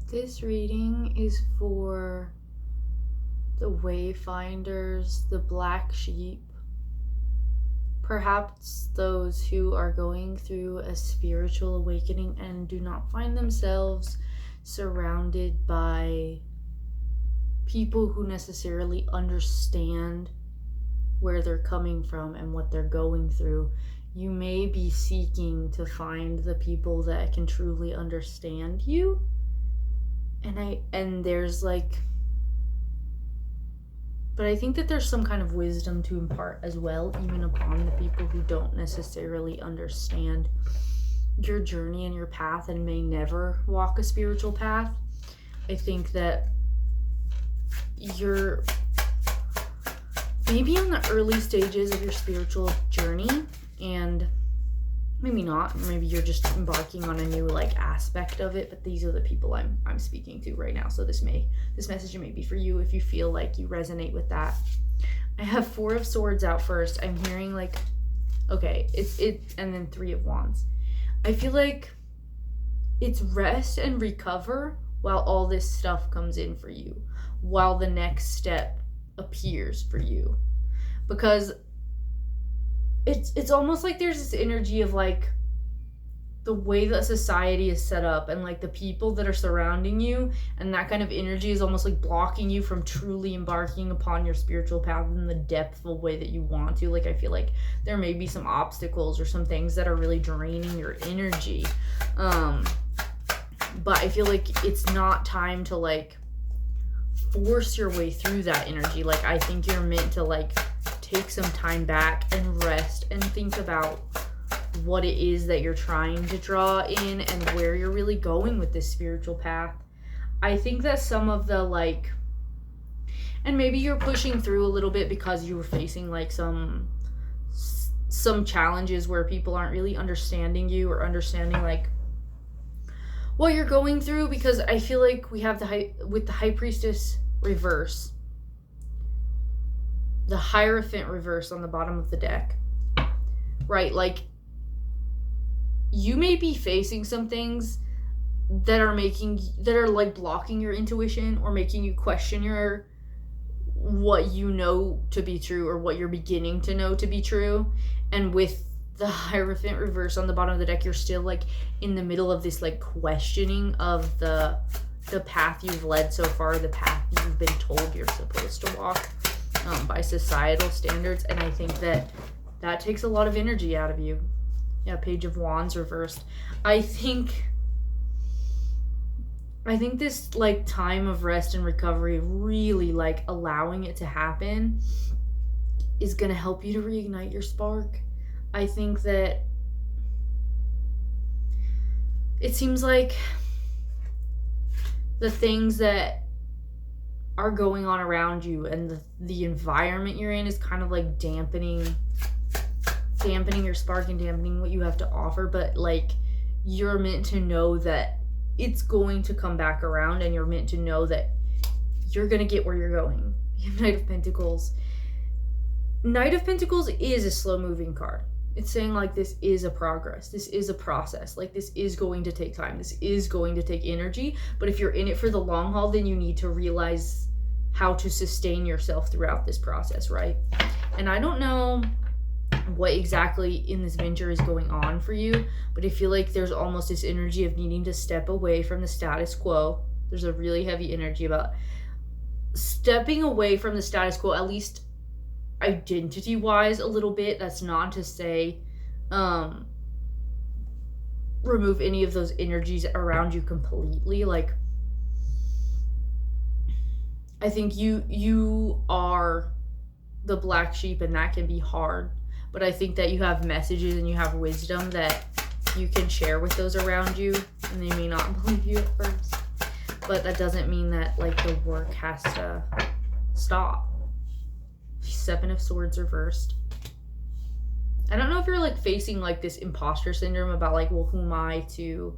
This reading is for the wayfinders, the black sheep, perhaps those who are going through a spiritual awakening and do not find themselves surrounded by people who necessarily understand where they're coming from and what they're going through. You may be seeking to find the people that can truly understand you. And there's like, but I think that there's some kind of wisdom to impart as well, even upon the people who don't necessarily understand your journey and your path and may never walk a spiritual path. I think that you're maybe on the early stages of your spiritual journey, and maybe not, maybe you're just embarking on a new aspect of it, but these are the people I'm speaking to right now. So this message may be for you if you feel like you resonate with that. I have 4 of Swords out first. I'm hearing and then 3 of Wands. I feel like it's rest and recover while all this stuff comes in for you, while the next step appears for you, because it's almost like there's this energy of the way that society is set up and the people that are surrounding you, and that kind of energy is almost blocking you from truly embarking upon your spiritual path in the depthful way that you want to. I feel like there may be some obstacles or some things that are really draining your energy, but I feel like it's not time to force your way through that energy. I think you're meant to take some time back and rest and think about what it is that you're trying to draw in and where you're really going with this spiritual path. I think that some of the and maybe you're pushing through a little bit because you were facing some challenges where people aren't really understanding you or understanding what you're going through, because I feel like we have with the High Priestess reverse, the Hierophant reverse on the bottom of the deck, right? You may be facing some things that are blocking your intuition or making you question what you know to be true or what you're beginning to know to be true. And with the Hierophant reverse on the bottom of the deck, you're still in the middle of this questioning of the path you've led so far, the path you've been told you're supposed to walk by societal standards. And I think that takes a lot of energy out of you. Yeah, Page of Wands reversed. I think this time of rest and recovery, really allowing it to happen, is going to help you to reignite your spark. I think that it seems like the things that are going on around you and the environment you're in is kind of dampening your spark and dampening what you have to offer. But you're meant to know that it's going to come back around, and you're meant to know that you're going to get where you're going. You have Knight of Pentacles. Knight of Pentacles is a slow moving card. It's saying this is a progress. This is a process. This is going to take time. This is going to take energy. But if you're in it for the long haul, then you need to realize how to sustain yourself throughout this process, right? And I don't know what exactly in this venture is going on for you, but I feel like there's almost this energy of needing to step away from the status quo. There's a really heavy energy about stepping away from the status quo, at least identity wise, a little bit. That's not to say remove any of those energies around you completely. I think you are the black sheep, and that can be hard, but I think that you have messages and you have wisdom that you can share with those around you, and they may not believe you at first, but that doesn't mean that the work has to stop. 7 of Swords reversed. I don't know if you're facing this imposter syndrome about well, who am I to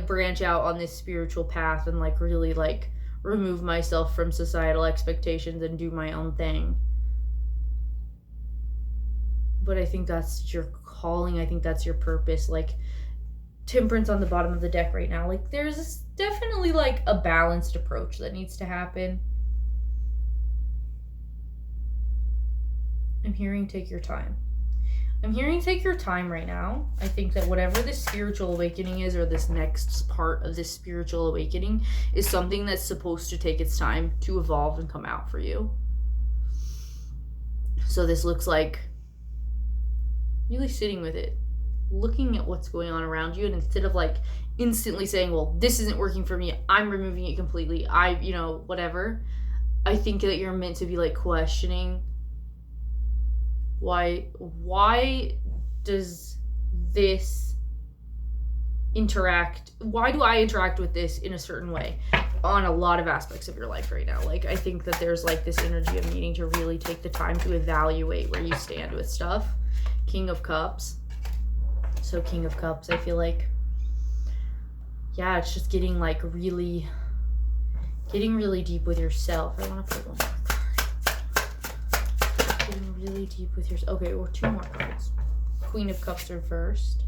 branch out on this spiritual path and really remove myself from societal expectations and do my own thing. But I think that's your calling. I think that's your purpose. Temperance on the bottom of the deck right now. Like, there's definitely like a balanced approach that needs to happen. I'm hearing take your time. I'm hearing take your time right now. I think that whatever this spiritual awakening is, or this next part of this spiritual awakening, is something that's supposed to take its time to evolve and come out for you. So this looks like really sitting with it, looking at what's going on around you, and instead of like instantly saying, well, this isn't working for me, I'm removing it completely, whatever, I think that you're meant to be like questioning, why does this interact, why do I interact with this in a certain way on a lot of aspects of your life right now? Like, I think that there's like this energy of needing to really take the time to evaluate where you stand with stuff. King of Cups. So King of Cups, I feel like, yeah, it's just getting like really deep with yourself. I want to put one more card. Getting really deep with yourself. Okay, or two more cards. Queen of Cups reversed.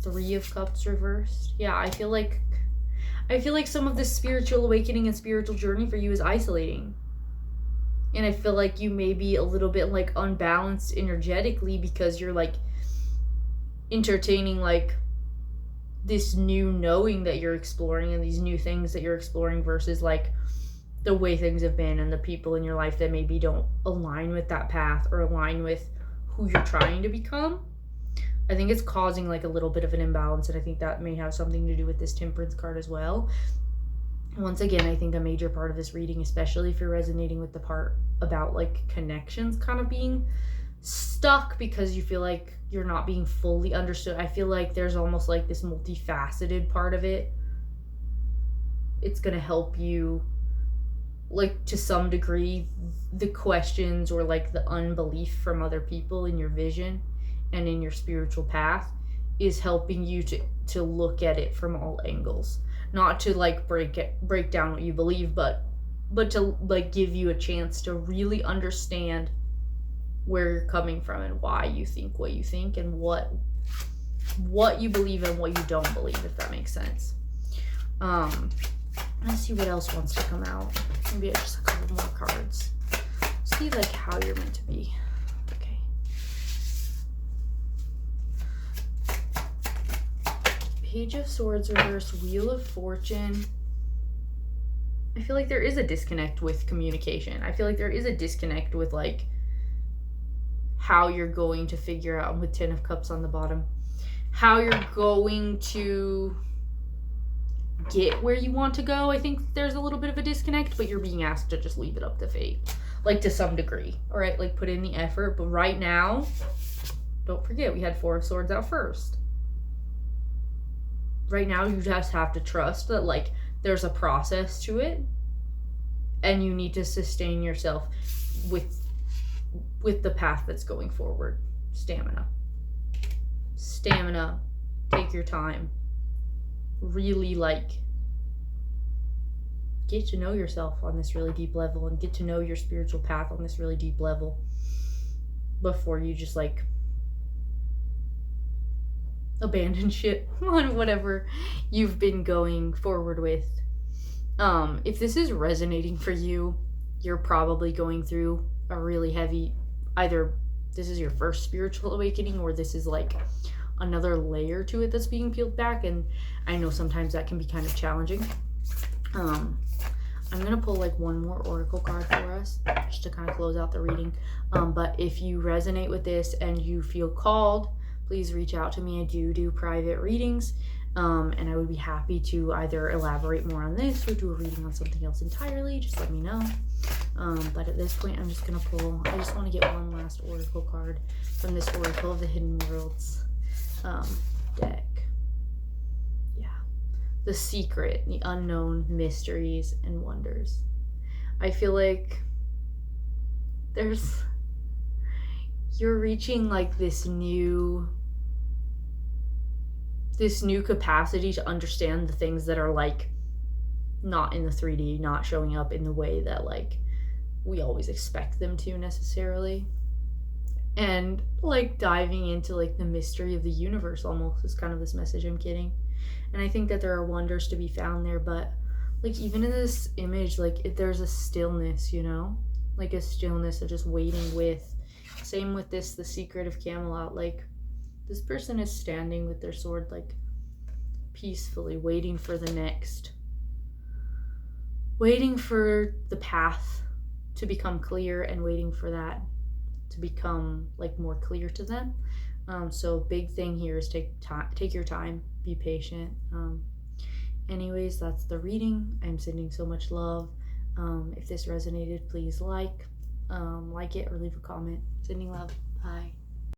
Three of Cups reversed. Yeah, I feel like some of this spiritual awakening and spiritual journey for you is isolating. And I feel like you may be a little bit like unbalanced energetically because you're like entertaining like this new knowing that you're exploring and these new things that you're exploring versus like the way things have been and the people in your life that maybe don't align with that path or align with who you're trying to become. I think it's causing like a little bit of an imbalance, and I think that may have something to do with this Temperance card as well. Once again, I think a major part of this reading, especially if you're resonating with the part about like connections kind of being stuck because you feel like you're not being fully understood. I feel like there's almost like this multifaceted part of it. It's going to help you, like, to some degree, the questions or like the unbelief from other people in your vision and in your spiritual path is helping you to look at it from all angles. Not to like break down what you believe, but to like give you a chance to really understand where you're coming from and why you think what you think and what you believe and what you don't believe, if that makes sense. Let's see what else wants to come out. Maybe just a couple more cards. See like how you're meant to be. Okay. Page of Swords reverse, Wheel of Fortune. I feel like there is a disconnect with communication. I feel like there is a disconnect with like how you're going to figure out, with Ten of Cups on the bottom, how you're going to get where you want to go. I think there's a little bit of a disconnect, but you're being asked to just leave it up to fate, like to some degree. All right, like put in the effort, but right now, don't forget we had Four of Swords out first. Right now, you just have to trust that like there's a process to it, and you need to sustain yourself with the path that's going forward. Stamina. Take your time. Really like get to know yourself on this really deep level and get to know your spiritual path on this really deep level before you just like abandon shit on whatever you've been going forward with. If this is resonating for you, you're probably going through a really heavy, either this is your first spiritual awakening or this is like another layer to it that's being peeled back, and I know sometimes that can be kind of challenging. I'm gonna pull like one more oracle card for us just to kind of close out the reading, but if you resonate with this and you feel called, please reach out to me. I do private readings, and I would be happy to either elaborate more on this or do a reading on something else entirely. Just let me know. But at this point, I'm just gonna pull, I just want to get one last oracle card from this Oracle of the Hidden Worlds deck. Yeah. The secret, the unknown, mysteries, and wonders. I feel like you're reaching like this new capacity to understand the things that are like not in the 3D, not showing up in the way that like we always expect them to necessarily. and like diving into like the mystery of the universe almost is kind of this message I'm getting. And I think that there are wonders to be found there, but like even in this image, like there's a stillness, you know, like a stillness of just waiting with. Same with this, the secret of Camelot. Like this person is standing with their sword, like peacefully waiting for the next, waiting for the path to become clear and waiting for that to become like more clear to them. So big thing here is take your time, be patient. Anyways, that's the reading. I'm sending so much love. If this resonated, please like it or leave a comment. Sending love. Bye.